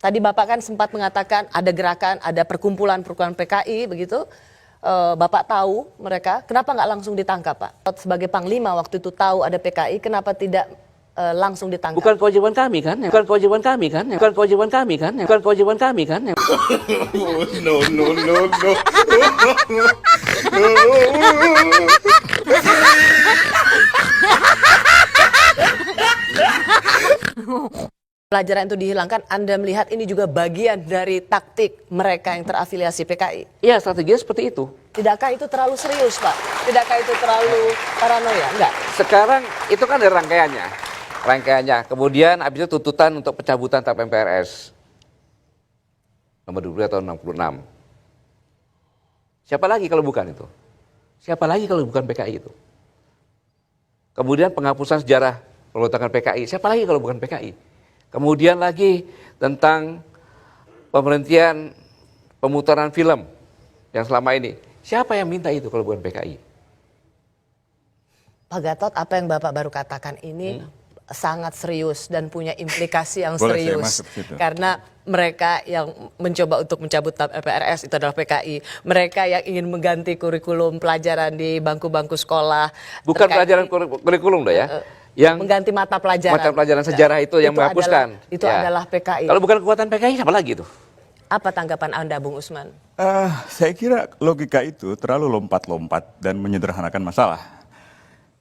Tadi Bapak kan sempat mengatakan ada gerakan, ada perkumpulan-perkumpulan PKI begitu. Bapak tahu mereka, kenapa nggak langsung ditangkap, Pak? Sebagai Panglima waktu itu tahu ada PKI, kenapa tidak langsung ditangkap? Bukan kewajiban kami kan? Bukan kewajiban kami kan? Bukan kewajiban kami kan? Bukan kewajiban kami kan? No, no, no, no. Pelajaran itu dihilangkan, Anda melihat ini juga bagian dari taktik mereka yang terafiliasi PKI? Iya, strateginya seperti itu. Tidakkah itu terlalu serius, Pak? Tidakkah itu terlalu paranoia? Enggak. Sekarang itu kan ada rangkaiannya. Kemudian habis itu tuntutan untuk pencabutan TAP MPRS. Nomor 22 tahun 66. Siapa lagi kalau bukan itu? Siapa lagi kalau bukan PKI itu? Kemudian penghapusan sejarah pemberontakan PKI. Siapa lagi kalau bukan PKI? Kemudian lagi tentang pemberhentian pemutaran film yang selama ini. Siapa yang minta itu kalau bukan PKI? Pak Gatot, apa yang Bapak baru katakan ini sangat serius dan punya implikasi yang Boleh saya serius. masuk situ? Karena mereka yang mencoba untuk mencabut TAP MPRS itu adalah PKI. Mereka yang ingin mengganti kurikulum pelajaran di bangku-bangku sekolah. Bukan terkait pelajaran kurikulum dah ya. Yang mengganti mata pelajaran. mata pelajaran sejarah itu yang menghapuskan. Itu adalah PKI. Kalau bukan kekuatan PKI, siapa lagi itu? Apa tanggapan Anda, Bung Usman? Saya kira logika itu terlalu lompat-lompat dan menyederhanakan masalah.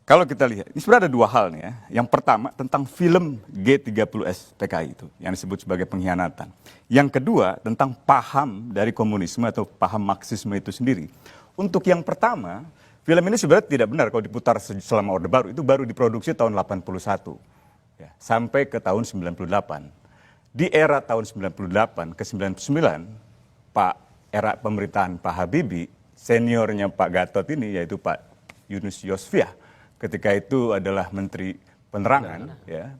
Kalau kita lihat, ini sebenarnya ada dua hal nih ya. Yang pertama tentang film G30S PKI itu, yang disebut sebagai pengkhianatan. Yang kedua tentang paham dari komunisme atau paham Marxisme itu sendiri. Untuk yang pertama, film ini sebenarnya tidak benar kalau diputar selama Orde Baru. Itu baru diproduksi tahun 81 ya, sampai ke tahun 98. Di era tahun 98 ke 99, era pemerintahan Pak Habibie, seniornya Pak Gatot ini yaitu Pak Yunus Yosfiah, ketika itu adalah Menteri Penerangan, ya,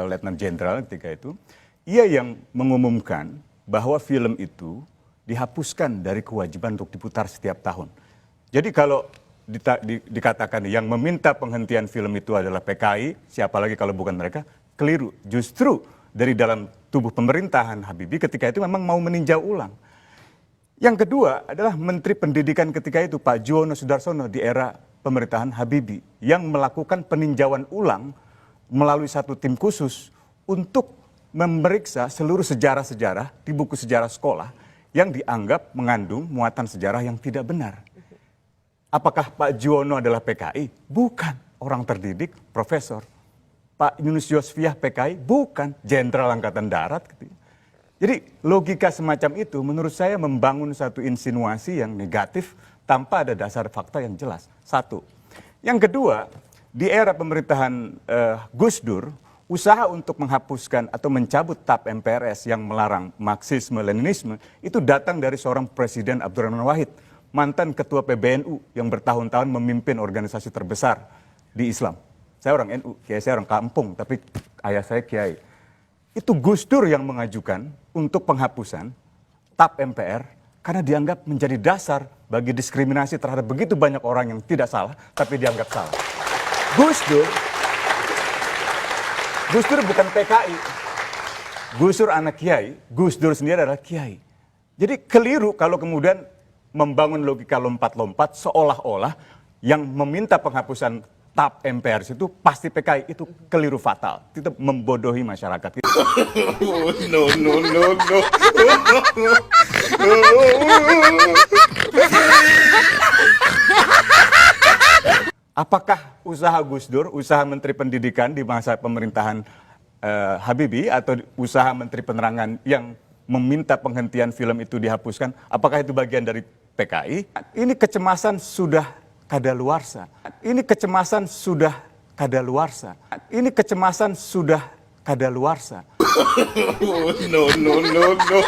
Letnan Jenderal ketika itu, ia yang mengumumkan bahwa film itu dihapuskan dari kewajiban untuk diputar setiap tahun. Jadi kalau dikatakan yang meminta penghentian film itu adalah PKI, siapa lagi kalau bukan mereka, keliru. Justru dari dalam tubuh pemerintahan Habibie ketika itu memang mau meninjau ulang. Yang kedua adalah Menteri Pendidikan ketika itu Pak Juwono Sudarsono di era pemerintahan Habibie yang melakukan peninjauan ulang melalui satu tim khusus untuk memeriksa seluruh sejarah-sejarah di buku sejarah sekolah yang dianggap mengandung muatan sejarah yang tidak benar. Apakah Pak Juwono adalah PKI? Bukan. Orang terdidik, profesor. Pak Yunus Yosfiah PKI? Bukan. Jenderal Angkatan Darat. Jadi logika semacam itu menurut saya membangun satu insinuasi yang negatif tanpa ada dasar fakta yang jelas. Satu. Yang kedua, di era pemerintahan Gus Dur, usaha untuk menghapuskan atau mencabut TAP MPRS yang melarang Marxisme-Leninisme itu datang dari seorang Presiden Abdurrahman Wahid, mantan ketua PBNU yang bertahun-tahun memimpin organisasi terbesar di Islam. Saya orang NU, kiai saya orang kampung, tapi ayah saya kiai. Itu Gus Dur yang mengajukan untuk penghapusan TAP MPR karena dianggap menjadi dasar bagi diskriminasi terhadap begitu banyak orang yang tidak salah, tapi dianggap salah. Gus Dur bukan PKI. Gus Dur anak kiai, Gus Dur sendiri adalah kiai. Jadi keliru kalau kemudian membangun logika lompat-lompat seolah-olah yang meminta penghapusan TAP MPRS itu pasti PKI. Itu keliru fatal. Itu membodohi masyarakat. No, no, no, no. Apakah usaha Gus Dur, usaha Menteri Pendidikan di masa pemerintahan Habibie atau usaha Menteri Penerangan yang meminta penghentian film itu dihapuskan, apakah itu bagian dari PKI? Ini kecemasan sudah kadaluarsa. Ini kecemasan sudah kadaluarsa. Ini kecemasan sudah kadaluarsa. No, no, no, no.